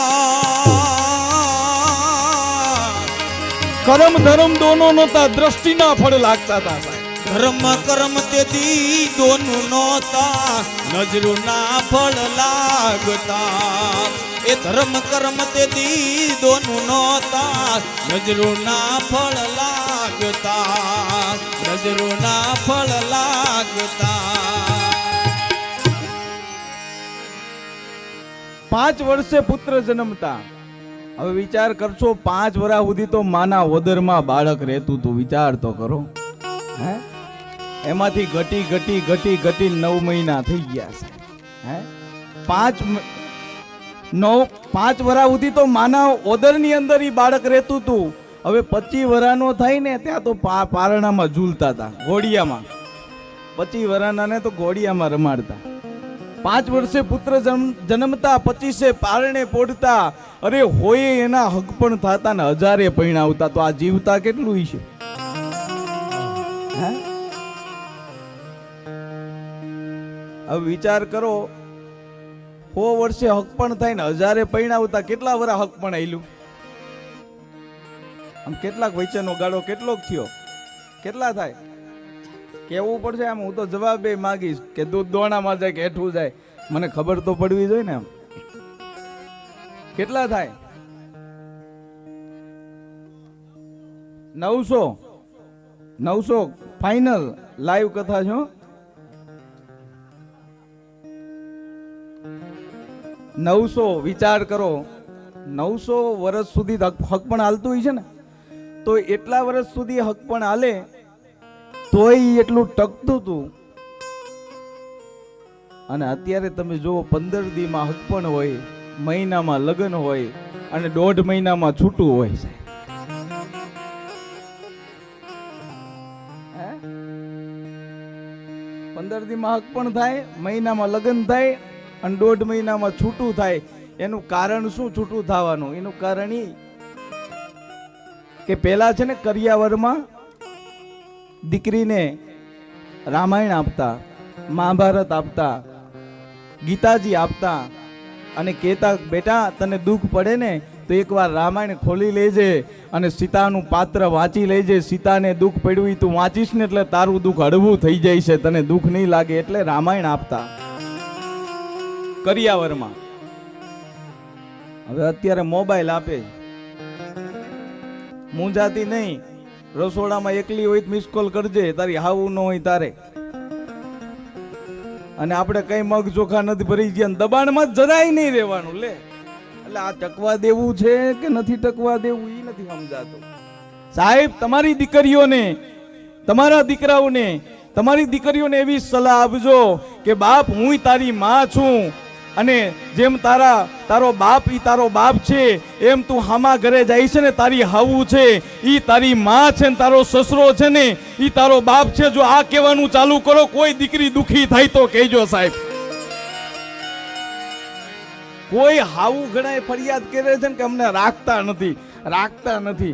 કરમ ધર્મ દોનો નહોતા, દ્રષ્ટિના ફળ લાગતા હતા સાહેબ. ધર્મ કર્મ તેથી દોનું નહોતા, નજરુના ફળ લાગતા. એ ધર્મ કર્મ તેથી દોનું નહોતા, નજરુના ફળ લાગતા. નજરુના ફળ લાગતા. 5 વર્ષે પુત્ર જન્મતા. હવે વિચાર કરશો, 5 વર્ષ સુધી તો માના ઓદરમાં બાળક રહેતું તું. વિચાર તો કરો. હે, એમાંથી ઘટી 9 મહિના થઈ ગયા છે. હે, 5 વર્ષ સુધી તો માના ઓદરની અંદર ઈ બાળક રહેતું તું. હવે 25 વર્ષનો થાય ને ત્યાં તો પારણામાં ઝૂલતા હતા, ઘોડિયામાં. 25 વર્ષના ને તો ઘોડિયામાં રમાડતા. 5 વર્ષે પુત્ર જન્મતા, 25 પારણે પોઢતા. અરે હોય એના હક પણ થતા ને 1000 પૈણાવતા. તો આ જીવતા કેટલું છે? હવે વિચાર કરો, 100 વર્ષે હક પણ થાય ને 1000 પૈણાવતા. કેટલા વર્ષ હક પણ આયલું? આમ કેટલાક વચનો ગાળો કેટલોક થયો? કેટલા થાય કેવું પડશે. આમ હું તો જવાબ માગીશ કે દૂધ દોણામાં જાય કે હેઠું જાય, મને ખબર તો પડવી જોઈએ ને. આમ કેટલા થાય? 900 ફાઇનલ લાઈવ કથા છો. 900 વિચાર કરો. 900 વર્ષ સુધી હક પણ હાલતું હોય છે ને, તો એટલા વર્ષ સુધી હક પણ હાલે તોય એટલું ટકતું હતું. અને અત્યારે તમે જુઓ, 15 દીમાં હક પણ હોય, મહિનામાં લગ્ન હોય અને 1.5 મહિનામાં છૂટું હોય છે. 15 દીમાં હક પણ થાય, મહિનામાં લગ્ન થાય અને 1.5 મહિનામાં છૂટું થાય. એનું કારણ શું છૂટું થવાનું? એનું કારણ એ કે પેલા છે ને કરિયાવરમાં દીકરીને રામાયણ આપતા, મહાભારત આપતા, ગીતાજી આપતા અને કહેતા, બેટા તને દુઃખ પડે ને તો એકવાર રામાયણ ખોલી લેજે અને સીતાનું પાત્ર વાંચી લેજે. સીતાને દુઃખ પડ્યું તું વાંચીશ ને એટલે તારું દુઃખ હળવું થઈ જાય છે, તને દુઃખ નહીં લાગે. એટલે રામાયણ આપતા કરિયાવરમાં. હવે અત્યારે મોબાઈલ આપે, મૂંઝાતી નહીં. રસોડામાં એકલી હોય તો મિસ કોલ કરજે, તારી હાવું ન હોય તારે. અને આપણે કઈ મગ ચોખા નથી ભરી ગયા, દબાણમાં જરાય નહીં રહેવાનું. લે, એટલે આ ટકવા દેવું છે કે નથી ટકવા દેવું એ નથી સમજાતું સાહેબ. તમારી દીકરીઓને, તમારા દીકરાઓને, તમારી દીકરીઓને એવી સલાહ આપજો કે બાપ હું તારી માં છું, અને જેમ તારો બાપ ઈ તારો બાપ છે, એમ તું હામા ઘરે જાય છે ને તારી હાવું છે ઈ તારી માં છે, ને તારો સસરો છે ને ઈ તારો બાપ છે. જો આ કહેવાનું ચાલુ કરો, કોઈ દીકરી દુખી થાય તો કહેજો સાહેબ. કોઈ હાવું ઘણા ફરિયાદ કરે છે ને કે અમને રાખતા નથી.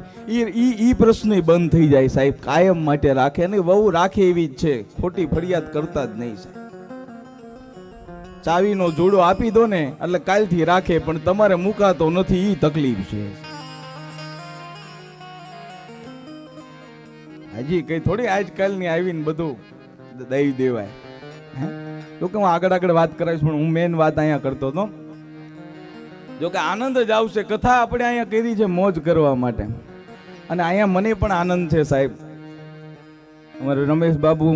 ઈ પ્રશ્ન બંધ થઈ જાય સાહેબ, કાયમ માટે રાખે. ને વહુ રાખે એવી જ છે, ખોટી ફરિયાદ કરતા જ નહીં સાહેબ. ચાવીનો જોડો આપી દો ને એટલે કાલથી રાખે, પણ તમારે મુકાતો નથી, ઈ તકલીફ છે. હજી કઈ થોડી આજકાલની આવીને બધું દઈ દેવાય. તો કે હું આગળ વાત કરાવીશ, પણ હું મેન વાત અહીંયા કરતો હતો. જો કે આનંદ જ આવશે. કથા આપણે અહીંયા કરી છે મોજ કરવા માટે, અને અહીંયા મને પણ આનંદ છે સાહેબ. અમારે રમેશ બાબુ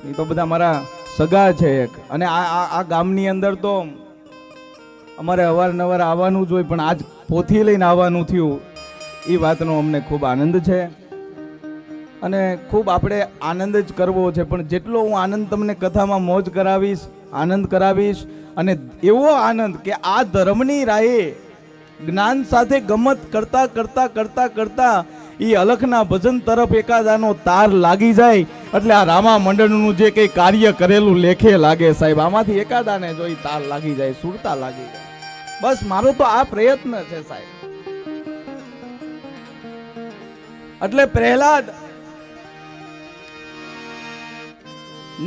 એ તો બધા મારા સગા છે એક, અને આ ગામની અંદર તો અમારે અવારનવાર આવવાનું જ હોય, પણ આજ પોથી લઈને આવવાનું થયું. એ વાતનો અમને ખૂબ આનંદ છે, અને ખૂબ આપણે આનંદ જ કરવો છે. પણ જેટલો હું આનંદ તમને કથામાં મોજ કરાવીશ, આનંદ કરાવીશ, અને એવો આનંદ કે આ ધર્મની રાહે જ્ઞાન સાથે ગમત કરતા કરતા કરતા કરતા એ અલખના ભજન તરફ એકાદાનો તાર લાગી જાય એટલે આ રામા મંડળનું જે કંઈ કાર્ય કરેલું લેખે લાગે સાહેબ. આમાંથી એકાદાને જો ઈ તાર લાગી જાય, સુરતા લાગી જાય. બસ મારો તો આ પ્રયત્ન છે સાહેબ. એટલે પ્રહલાદ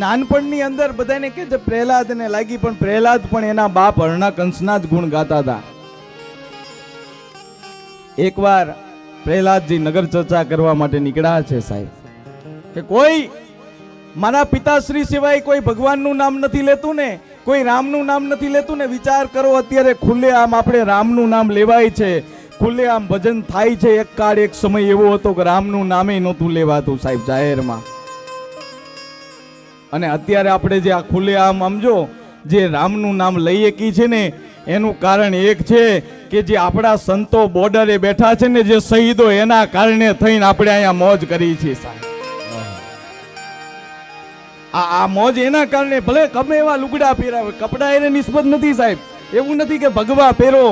નાનપણની અંદર બધાને કે છે પ્રહલાદને લાગી, પણ પ્રહલાદ પણ એના બાપ હરણાકંસના જ ગુણ ગાતા હતા. એકવાર પ્રહલાદજી નગર ચર્ચા કરવા માટે નીકળ્યા છે સાહેબ કે કોઈ મારા પિતાશ્રી સિવાય કોઈ ભગવાનનું નામ નથી લેતું ને, કોઈ રામનું નામ નથી લેતું ને. વિચાર કરો અત્યારે ખુલ્લે આમ આપણે રામનું નામ લેવાય છે, ખુલ્લે આમ ભજન થાય છે. એક કાળ એક સમય એવો હતો કે રામનું નામે નહોતું લેવાતું સાહેબ જાહેરમાં. અને અત્યારે આપણે જે આ ખુલ્લે આમ સમજો જે રામનું નામ લઈએ કી છે ને, એનું કારણ એક છે કે જે આપણા સંતો બોર્ડરે બેઠા છે ને, જે શહીદો, એના કારણે થઈને આપણે અહીંયા મોજ કરી છે સાહેબ. આ મોજ એના કારણે, ભલે ગમે એવા લુગડા પહેરાવે, કપડા એને નિસ્બત નથી સાહેબ. એવું નથી કે ભગવા પહેરો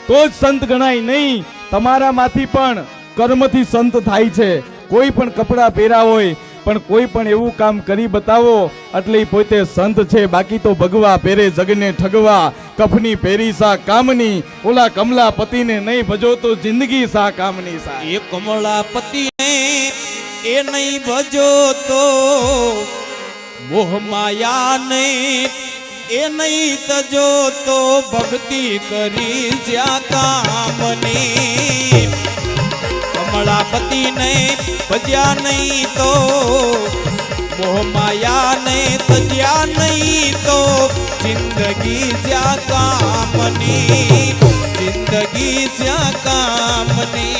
તો જ સંત ગણાય, નહીં. તમારામાંથી પણ કર્મથી સંત થાય છે. કોઈ પણ કપડા પહેરા હોય પણ કોઈ પણ એવું કામ કરી બતાવો એટલે એ પોતે સંત છે. બાકી તો ભગવા પહેરે જગને ઠગવા, કફની પહેરી સા કામની, ઓલા કમલા પતિને નહીં ભજો તો જિંદગી સા કામની સા. એ કમળાપતિને એ નહીં ભજો તો મોહ માયાને એ નહીં તજો તો ભક્તિ કરી જ્યાં કામની. કમળાપતિને ભજ્યા નહીં તો મોહ માયાને તજ્યા નહીં તો જિંદગી જ્યાં કામની, જિંદગી જ્યાં કામની.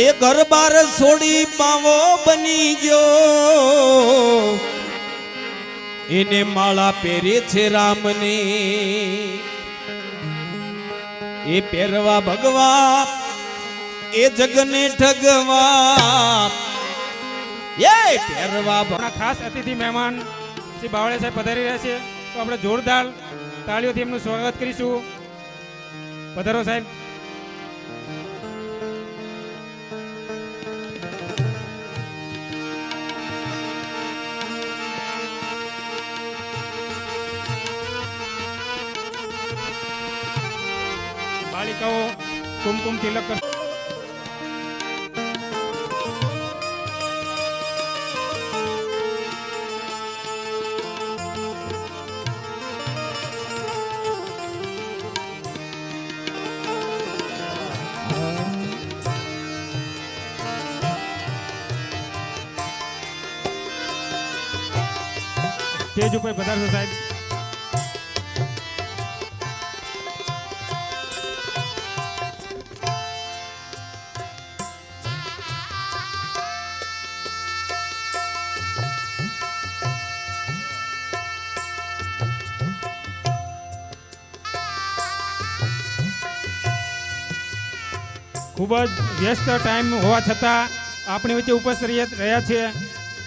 એ ઘર બાર છોડી પાવો બની ગયો, એને માળા પહેરે છે રામની. એ પહેરવા ભગવા એ જગને ઠગવા, એ પહેરવા આપણા ખાસ અતિથિ મહેમાન શ્રી બાવળિયા સાહેબ પધારી રહ્યા છે, તો આપણે જોરદાર તાળીઓથી એમનું સ્વાગત કરીશું. પધારો સાહેબ. બાલિકાઓ કુમકુમ તિલક કરશે. સ્ટેજ ઉપર પધારશો સાહેબ. ખૂબ જ વ્યસ્ત ટાઈમ હોવા છતાં આપણી વચ્ચે ઉપસ્થિત રહ્યા છે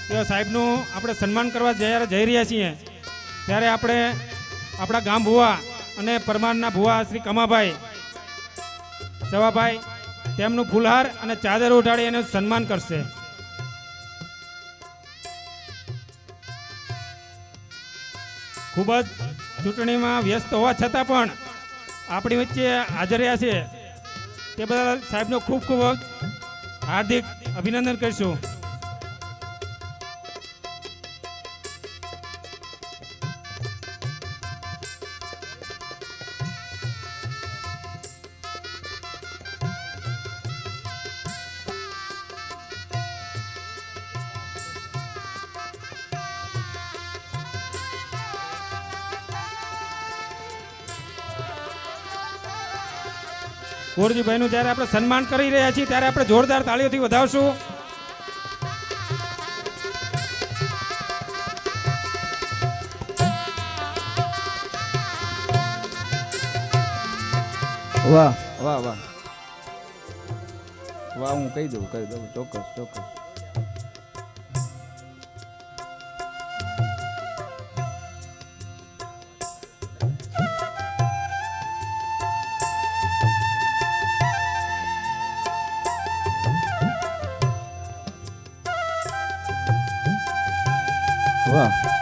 તો સાહેબનું આપણે સન્માન કરવા જ્યારે જઈ રહ્યા છીએ ત્યારે આપણે આપણા ગામ ભુવા અને પરમારના ભુવા શ્રી કમાભાઈ સવાભાઈ તેમનું ફૂલહાર અને ચાદર ઉઠાડી એનું સન્માન કરશે. ખૂબ જ ચૂંટણીમાં વ્યસ્ત હોવા છતાં પણ આપણી વચ્ચે હાજર રહ્યા છે તે બદલ સાહેબનો ખૂબ ખૂબ હાર્દિક અભિનંદન કરીશું. ગોરજીભાઈનું જ્યારે આપણે સન્માન કરી રહ્યા છીએ ત્યારે આપણે જોરદાર તાળીઓથી વધાવશું. વાહ વાહ વાહ વાહ, હું કહી દઉં ચોક્કસ ચોક્કસ. વાહ